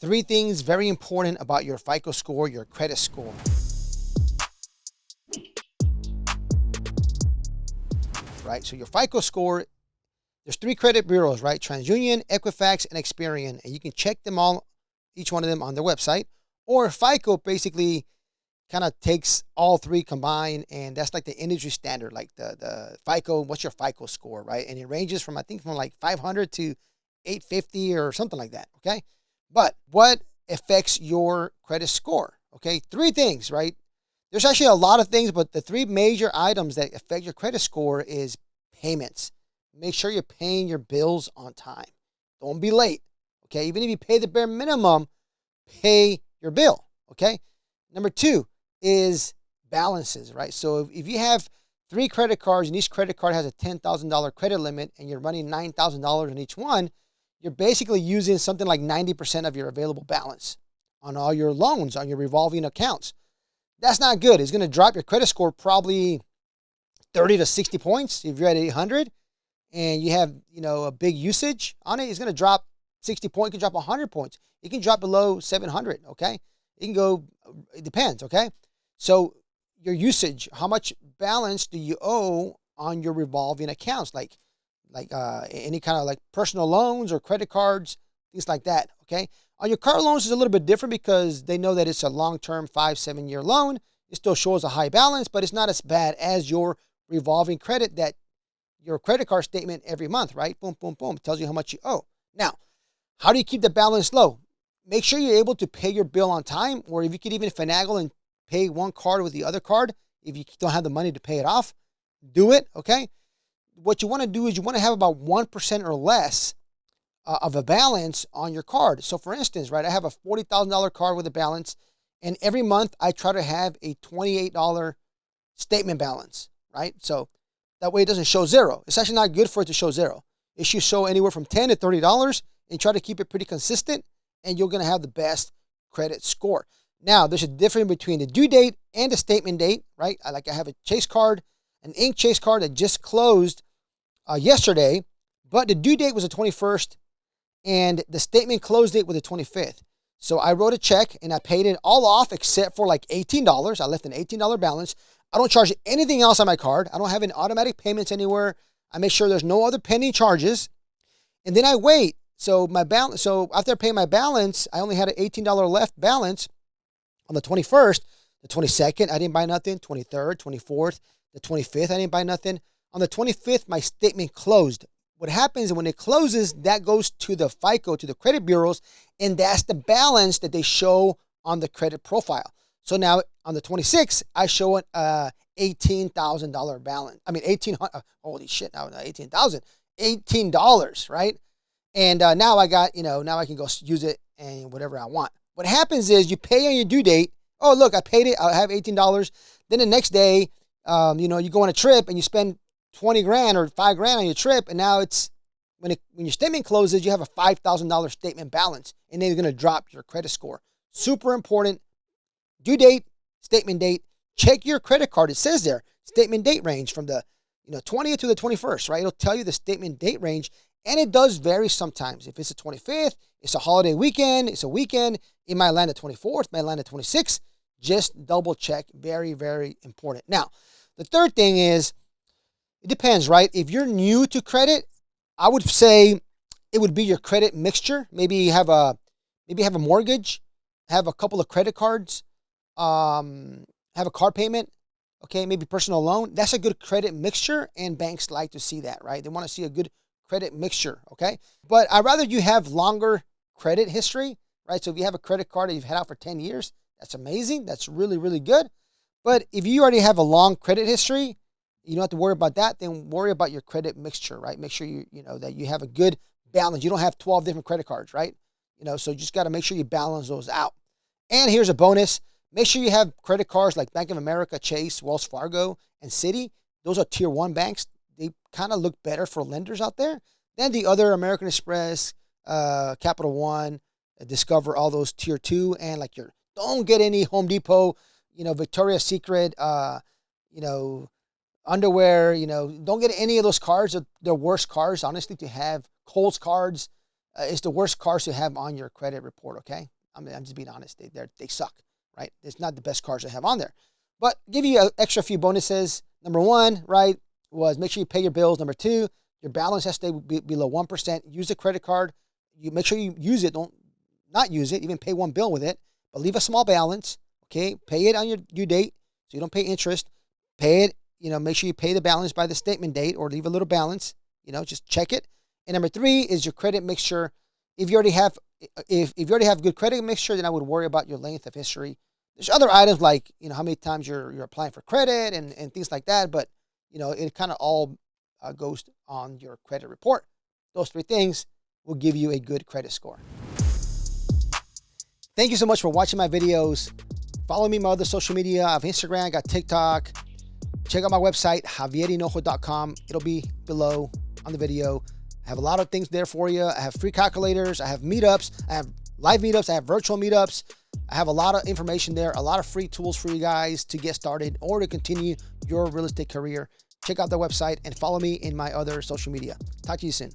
Three things very important about your FICO score, your credit score. Right? So your FICO score, there's three credit bureaus, right? TransUnion, Equifax, and Experian. And you can check them all, each one of them on their website. Or FICO basically kind of takes all three combined, and that's like the industry standard, like the FICO, what's your FICO score, right? And it ranges from, I think, from like 500 to 850 or something like that, okay? But what affects your credit score? Okay, three things, right? There's actually a lot of things, but the three major items that affect your credit score is payments. Make sure you're paying your bills on time. Don't be late, okay? Even if you pay the bare minimum, pay your bill, okay? Number two is balances, right? So if you have three credit cards and each credit card has a $10,000 credit limit and you're running $9,000 on each one, you're basically using something like 90% of your available balance on all your loans, on your revolving accounts. That's not good. It's going to drop your credit score probably 30 to 60 points. If you're at 800 and you have, a big usage on it, it's going to drop 60 points. It can drop 100 points. It can drop below 700, okay? It can go, it depends, okay? So your usage, how much balance do you owe on your revolving accounts? Like any kind of like personal loans or credit cards, things like that, okay? On your car loans is a little bit different because they know that it's a long-term 5-7 year loan. It still shows a high balance, but it's not as bad as your revolving credit that your credit card statement every month, right? Boom, boom, boom, tells you how much you owe. Now, how do you keep the balance low? Make sure you're able to pay your bill on time, or if you could even finagle and pay one card with the other card, if you don't have the money to pay it off, do it, okay? What you want to do is you want to have about 1% or less of a balance on your card. So for instance, right, I have a $40,000 card with a balance, and every month I try to have a $28 statement balance, right? So that way it doesn't show zero. It's actually not good for it to show zero. It should show anywhere from $10 to $30 and try to keep it pretty consistent, and you're going to have the best credit score. Now, there's a difference between the due date and the statement date, right? I have a Chase card, an Ink Chase card that just closed yesterday, but the due date was the 21st and the statement close date was the 25th. So I wrote a check and I paid it all off except for like $18. I left an $18 balance. I don't charge anything else on my card. I don't have any automatic payments anywhere. I make sure there's no other pending charges. And then I wait. So after I pay my balance, I only had an $18 left balance on the 21st, the 22nd, I didn't buy nothing, 23rd, 24th, the 25th, I didn't buy nothing. On the 25th, my statement closed. What happens is when it closes, that goes to the FICO, to the credit bureaus, and that's the balance that they show on the credit profile. So now on the 26th, I show an $18,000 balance. I mean, holy shit, now $18,000, $18, right? And now I got, now I can go use it and whatever I want. What happens is you pay on your due date. Oh, look, I paid it. I have $18. Then the next day, you go on a trip and you spend 20 grand or 5 grand on your trip. And now it's when your statement closes, you have a $5,000 statement balance, and then you're going to drop your credit score. Super important. Due date, statement date. Check your credit card. It says there, statement date range from the 20th to the 21st, right? It'll tell you the statement date range. And it does vary sometimes. If it's the 25th, it's a holiday weekend, it's a weekend, it might land at 24th, it might land at 26th. Just double check. Very, very important. Now, the third thing is, it depends, right? If you're new to credit, I would say it would be your credit mixture. Maybe you have a mortgage, have a couple of credit cards, have a car payment, okay, maybe personal loan. That's a good credit mixture, and banks like to see that, right? They want to see a good credit mixture, okay? But I'd rather you have longer credit history, right? So if you have a credit card that you've had out for 10 years, that's amazing. That's really, really good. But if you already have a long credit history, you don't have to worry about that. Then worry about your credit mixture, right? Make sure that you have a good balance. You don't have 12 different credit cards, right? So you just got to make sure you balance those out. And here's a bonus. Make sure you have credit cards like Bank of America, Chase, Wells Fargo, and Citi. Those are tier 1 banks. They kind of look better for lenders out there than the other American Express, Capital One, Discover, all those tier 2. And don't get any Home Depot, Victoria's Secret, underwear, don't get any of those cards. They're worst cards, honestly, to have. Kohl's cards, It's the worst cars to have on your credit report, okay? I'm just being honest. They suck, right? It's not the best cars to have on there. But give you an extra few bonuses. Number one, right, was make sure you pay your bills. Number two, your balance has to stay below 1%. Use a credit card. You make sure you use it. Don't not use it. Even pay one bill with it. But leave a small balance, okay? Pay it on your due date so you don't pay interest. Pay it, make sure you pay the balance by the statement date or leave a little balance. Just check it. And number three is your credit mixture. If you already have good credit mixture, then I would worry about your length of history. There's other items like, how many times you're applying for credit and things like that. But, it kind of all goes on your credit report. Those three things will give you a good credit score. Thank you so much for watching my videos. Follow me on my other social media. I have Instagram, I got TikTok. Check out my website, JavierHinojo.com. It'll be below on the video. I have a lot of things there for you. I have free calculators. I have meetups. I have live meetups. I have virtual meetups. I have a lot of information there, a lot of free tools for you guys to get started or to continue your real estate career. Check out the website and follow me in my other social media. Talk to you soon.